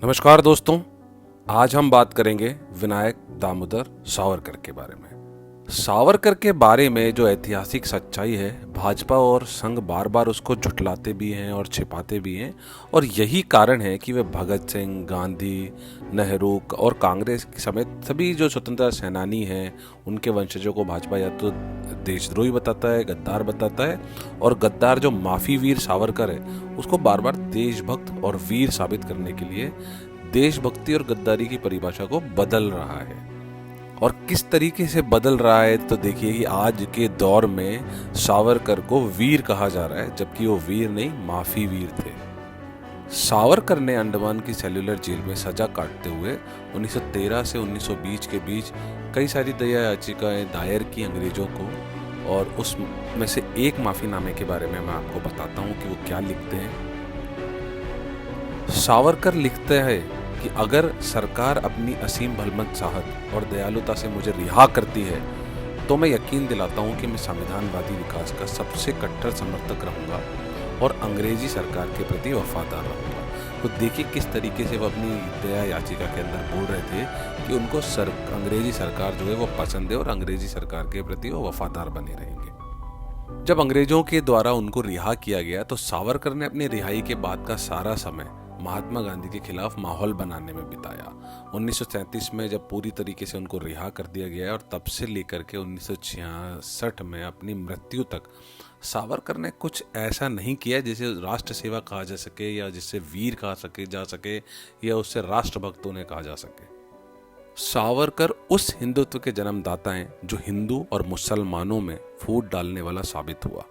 नमस्कार दोस्तों, आज हम बात करेंगे विनायक दामोदर सावरकर के बारे में। सावरकर के बारे में जो ऐतिहासिक सच्चाई है, भाजपा और संघ बार बार उसको झुठलाते भी हैं और छिपाते भी हैं, और यही कारण है कि वे भगत सिंह, गांधी, नेहरू और कांग्रेस समेत सभी जो स्वतंत्रता सेनानी हैं उनके वंशजों को भाजपा या तो देशद्रोही बताता है, गद्दार बताता है, और गद्दार जो माफी वीर सावरकर है उसको बार बार देशभक्त और वीर साबित करने के लिए देशभक्ति और गद्दारी की परिभाषा को बदल रहा है। और किस तरीके से बदल रहा है तो देखिए कि आज के दौर में सावरकर को वीर कहा जा रहा है, जबकि वो वीर नहीं, माफी वीर थे। सावरकर ने अंडमान की सेल्युलर जेल में सजा काटते हुए 1913 से 1920 के बीच कई सारी दया याचिकाएं दायर की अंग्रेजों को, और उसमें से एक माफीनामे के बारे में मैं आपको बताता हूं कि वो क्या लिखते हैं। सावरकर लिखते हैं कि अगर सरकार अपनी असीम भलमत चाहत और दयालुता से मुझे रिहा करती है तो मैं यकीन दिलाता हूं कि मैं संविधानवादी विकास का सबसे कट्टर समर्थक रहूंगा और अंग्रेजी सरकार के प्रति वफादार रहूंगा। तो देखिए किस तरीके से वो अपनी दया याचिका के अंदर बोल रहे थे कि उनको अंग्रेजी सरकार जो है वो पसंद है और अंग्रेजी सरकार के प्रति वो वफादार बने रहेंगे। जब अंग्रेजों के द्वारा उनको रिहा किया गया तो सावरकर ने अपनी रिहाई के बाद का सारा समय महात्मा गांधी के खिलाफ माहौल बनाने में बिताया। 1937 में जब पूरी तरीके से उनको रिहा कर दिया गया और तब से लेकर के 1966 में अपनी मृत्यु तक सावरकर ने कुछ ऐसा नहीं किया जिसे राष्ट्र सेवा कहा जा सके या जिससे वीर कहा जा सके या उससे राष्ट्रभक्तों ने कहा जा सके। सावरकर उस हिंदुत्व के जन्मदाता हैं जो हिंदू और मुसलमानों में फूट डालने वाला साबित हुआ।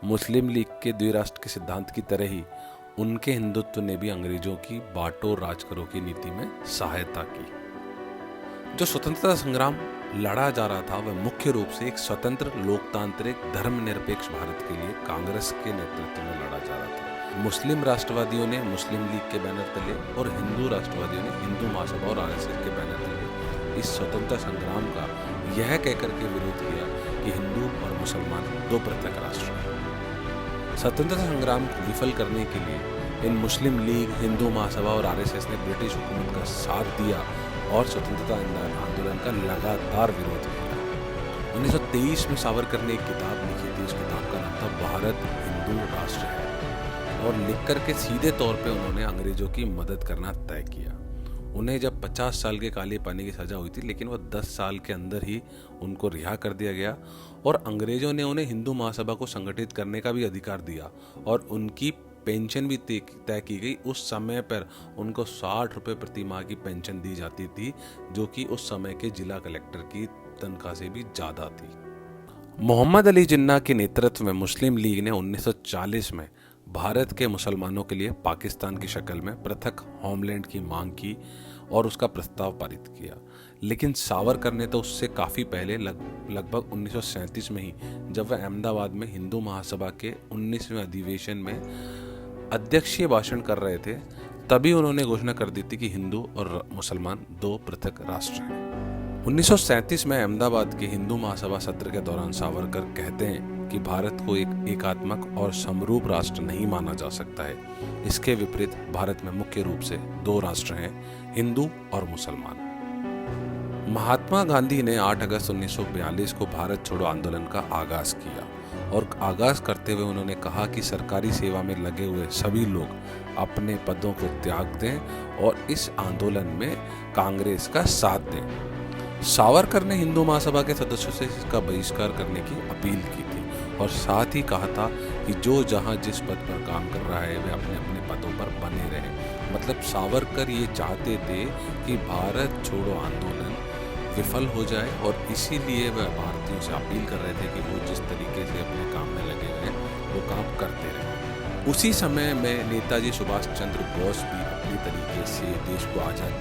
मुस्लिम लीग के द्विराष्ट्र के सिद्धांत की तरह ही उनके हिंदुत्व ने भी अंग्रेजों की बांटो राज करो की नीति में सहायता की। जो स्वतंत्रता संग्राम लड़ा जा रहा था वह मुख्य रूप से एक स्वतंत्र, लोकतांत्रिक, धर्मनिरपेक्ष भारत के लिए कांग्रेस के नेतृत्व में लड़ा जा रहा था। मुस्लिम राष्ट्रवादियों ने मुस्लिम लीग के बैनर तले और हिंदू राष्ट्रवादियों ने हिंदू महासभा और आरएसएस के बैनर तले इस स्वतंत्रता संग्राम का यह कहकर के विरोध किया कि हिंदू और मुसलमान दो पृथक राष्ट्र हैं। स्वतंत्रता संग्राम को विफल करने के लिए इन मुस्लिम लीग, हिंदू महासभा और आरएसएस ने ब्रिटिश हुकूमत का साथ दिया और स्वतंत्रता आंदोलन का लगातार विरोध किया। 1923 में सावरकर ने एक किताब लिखी थी, उस किताब का नाम था भारत हिंदू राष्ट्र है, और लिख करके सीधे तौर पे उन्होंने अंग्रेजों की मदद करना तय किया। उन्हें जब 50 साल के काले पानी की सजा हुई थी, लेकिन वो 10 साल के अंदर ही उनको रिहा कर दिया गया और अंग्रेजों ने उन्हें हिंदू महासभा को संगठित करने का भी अधिकार दिया और उनकी पेंशन भी तय की गई। उस समय पर उनको 60 रुपये प्रति माह की पेंशन दी जाती थी, जो कि उस समय के जिला कलेक्टर की तनख्वाह से भी ज़्यादा थी। मोहम्मद अली जिन्ना के नेतृत्व में मुस्लिम लीग ने 1940 में भारत के मुसलमानों के लिए पाकिस्तान की शक्ल में पृथक होमलैंड की मांग की और उसका प्रस्ताव पारित किया। लेकिन सावरकर ने तो उससे काफ़ी पहले लगभग 1937 में ही, जब वह अहमदाबाद में हिंदू महासभा के 19वें अधिवेशन में अध्यक्षीय भाषण कर रहे थे, तभी उन्होंने घोषणा कर दी थी कि हिंदू और मुसलमान दो पृथक राष्ट्र हैं। 1937 में अहमदाबाद के हिंदू महासभा सत्र के दौरान सावरकर कहते हैं कि भारत को एक एकात्मक और समरूप राष्ट्र नहीं माना जा सकता है। इसके विपरीत भारत में मुख्य रूप से दो राष्ट्र हैं, हिंदू और मुसलमान। महात्मा गांधी ने 8 अगस्त 1942 को भारत छोड़ो आंदोलन का आगाज किया और आगाज करते हुए उन्होंने कहा कि सरकारी सेवा में लगे हुए सभी लोग अपने पदों को त्याग दें और इस आंदोलन में कांग्रेस का साथ दें। सावरकर ने हिंदू महासभा के सदस्यों से इसका बहिष्कार करने की अपील की थी और साथ ही कहा था कि जो जहां जिस पद पर काम कर रहा है वे अपने अपने पदों पर बने रहें। मतलब सावरकर ये चाहते थे कि भारत छोड़ो आंदोलन विफल हो जाए और इसीलिए वह भारतीयों से अपील कर रहे थे कि वो जिस तरीके से अपने काम में लगे हैं वो काम करते रहें। उसी समय में नेताजी सुभाष चंद्र बोस भी अपनी तरीके से देश को आज़ाद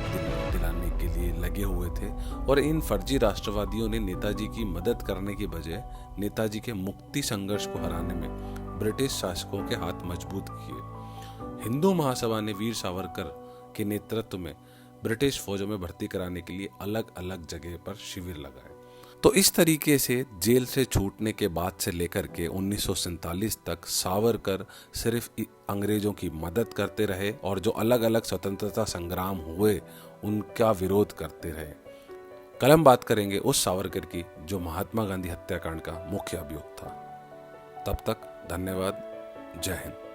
दिलाने के लिए लगे हुए थे और इन फर्जी राष्ट्रवादियों ने नेताजी की मदद करने की बजाय नेताजी के मुक्ति संघर्ष को हराने में ब्रिटिश शासकों के हाथ मजबूत किए। हिंदू महासभा ने वीर सावरकर के नेतृत्व में ब्रिटिश फौजों में भर्ती कराने के लिए अलग अलग जगह पर शिविर लगाए। तो इस तरीके से जेल से छूटने के बाद से लेकर के 1947 तक सावरकर सिर्फ अंग्रेज़ों की मदद करते रहे और जो अलग अलग स्वतंत्रता संग्राम हुए उनका विरोध करते रहे। कल हम बात करेंगे उस सावरकर की जो महात्मा गांधी हत्याकांड का मुख्य अभियुक्त था। तब तक धन्यवाद। जय हिंद।